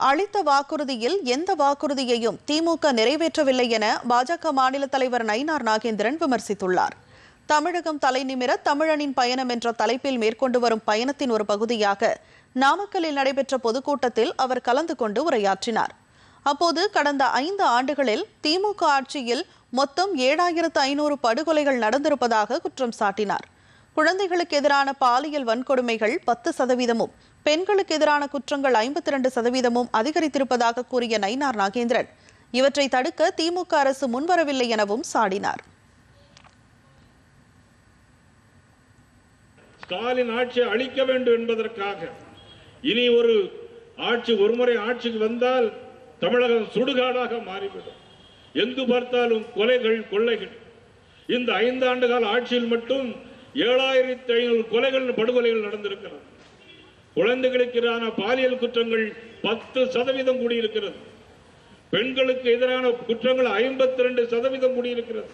அளித்த வாக்குறுதியில் எந்த வாக்குறுதியையும் திமுக நிறைவேற்றவில்லை என பாஜக மாநில தலைவர் நயினார் நாகேந்திரன் விமர்சித்துள்ளார். தமிழகம் தலைநிமிர தமிழனின் பயணம் என்ற தலைப்பில் மேற்கொண்டு வரும் பயணத்தின் ஒரு பகுதியாக நாமக்கல்லில் நடைபெற்ற பொதுக்கூட்டத்தில் அவர் கலந்து கொண்டு உரையாற்றினார். அப்போது கடந்த 5 ஆண்டுகளில் திமுக ஆட்சியில் மொத்தம் 7500 படுகொலைகள் நடந்திருப்பதாக குற்றம் சாட்டினார். குழந்தைகளுக்கு எதிரான பாலியல் வன்கொடுமைகள் 10%, பெண்களுக்கு எதிரான குற்றங்கள் 52% அதிகரித்திருப்பதாக கூறிய நயினார் நாகேந்திரன் இவற்றை தடுக்க திமுக அரசு முன்வரவில்லை எனவும் சாடினார். ஸ்டாலின் ஆட்சியை அழிக்க வேண்டும் என்பதற்காக இனி ஒருமுறை ஆட்சிக்கு வந்தால் தமிழகம் சுடுகாடாக மாறிவிடும். எங்கு பார்த்தாலும் கொலைகள், கொள்ளைகள். இந்த 5 ஆண்டு கால ஆட்சியில் மட்டும் 7500 கொலைகள், படுகொலைகள் நடந்திருக்கிறது. குழந்தைகளுக்கு எதிரான பாலியல் குற்றங்கள் 10% கூடியிருக்கிறது. பெண்களுக்கு எதிரான குற்றங்கள் 52% கூடியிருக்கிறது.